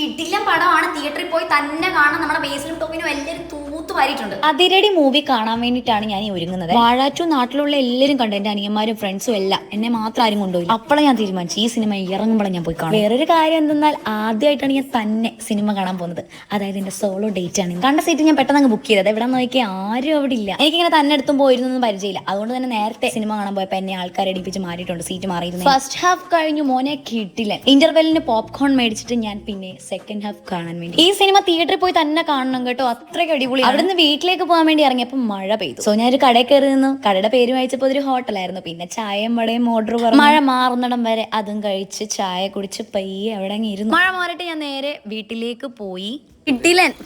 കിടിലൻ പടമാണ്. തിയേറ്ററിൽ പോയി തന്നെ കാണാൻ നമ്മുടെ ബേസിലും ടോപ്പിനും എല്ലാവരും തൂത്ത് വാരിയിട്ടുണ്ട്. അതിരടി മൂവി കാണാൻ വേണ്ടിയിട്ടാണ് ഞാൻ ഈ ഒരുങ്ങുന്നത്. വാഴാറ്റു നാട്ടിലുള്ള എല്ലാവരും കണ്ടു, എന്റെ അനിയന്മാരും ഫ്രണ്ട്സും എല്ലാം. എന്നെ മാത്രം ആരും കൊണ്ടുപോയി. അപ്പോഴെ ഞാൻ തീരുമാനിച്ചു ഈ സിനിമ ഇറങ്ങുമ്പോഴേ ഞാൻ പോയി കാണും. വേറൊരു കാര്യം എന്തെന്നാൽ ആദ്യമായിട്ടാണ് ഞാൻ തന്നെ സിനിമ കാണാൻ പോകുന്നത്. അതായത് എന്റെ സോളോ ഡേറ്റ് ആണ്. കണ്ട സീറ്റ് ഞാൻ പെട്ടെന്ന് അങ്ങ് ബുക്ക് ചെയ്തത്. എവിടെ നോക്കിയാൽ ആരും അവിടെ ഇല്ല. എനിക്കിങ്ങനെ തന്നെ എടുത്തും പോയിരുന്നൊന്നും പരിചയമില്ല. അതുകൊണ്ട് തന്നെ നേരത്തെ സിനിമ കാണാൻ പോയപ്പോൾ എന്നെ ആൾക്കാരെ അടിപ്പിച്ച് മാറിയിട്ടുണ്ട്. സീറ്റ് മാറിയിരുന്നു. ഫസ്റ്റ് ഹാഫ് കഴിഞ്ഞു മോനെ കിട്ടില്ല. ഇന്റർവെല്ലിന് പോപ്കോൺ മേടിച്ചിട്ട് ഞാൻ പിന്നെ സെക്കൻഡ് ഹാഫ് കാണാൻ വേണ്ടി ഈ സിനിമ തിയേറ്ററിൽ പോയി തന്നെ കാണണം കേട്ടോ. അത്രയ്ക്ക് അടിപൊളി. അവിടുന്ന് വീട്ടിലേക്ക് പോകാൻ വേണ്ടി ഇറങ്ങിയപ്പോൾ മഴ പെയ്തു. സോ ഞാനൊരു കടയിൽ കയറി നിന്നു. കടയുടെ പേര് വായിച്ചപ്പോൾ അതൊരു ഹോട്ടലായിരുന്നു. പിന്നെ ചായയും വടയും ഓർഡർ പറഞ്ഞു. മഴ മാറുന്നിടം വരെ അതും കഴിച്ച് ചായ കുടിച്ച് പയ്യെ അവിടെ ഇരുന്നു. മഴ മാറിയിട്ട് ഞാൻ നേരെ വീട്ടിലേക്ക് പോയി.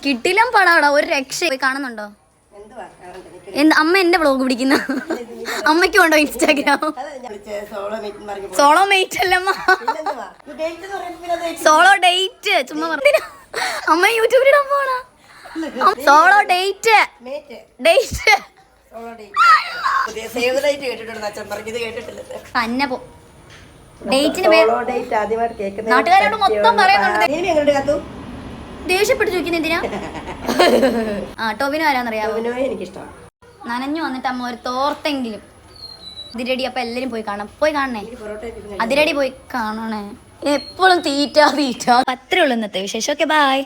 കിട്ടിലൻ പടാടാ, ഒരു രക്ഷ. കാണുന്നുണ്ടോ? അമ്മ എന്റെ വ്ളോഗ് പിടിക്കുന്ന അമ്മയ്ക്കും ഉണ്ടോ ഇൻസ്റ്റാഗ്രാം? സോളോ മേറ്റ് അല്ലമ്മ, സോളോ ഡേറ്റ്. ചുമ്മാ പറഞ്ഞു അമ്മ യൂട്യൂബിലിടാൻ പോണ. സോളോ ഡേറ്റ് തന്നെ പോ. ഡേറ്റിന് നാട്ടുകാരോട് മൊത്തം പറയുന്നുണ്ട്. ദേഷ്യപ്പെട്ട് ചോദിക്കുന്ന എന്തിനാ? ടോവിനോ ആരാന്നറിയാമോ? എനിക്കിഷ്ടമാണ്. നനഞ്ഞു വന്നിട്ട് അമ്മ ഒരു തോർത്തെങ്കിലും. അതിരടി അപ്പൊ എല്ലാരും പോയി കാണാം. പോയി കാണണേ, അതിരടി പോയി കാണണേ. എപ്പോഴും തീറ്റ. അത്രേ ഉള്ളൂ ഇന്നത്തെ വിശേഷം. Okay, by.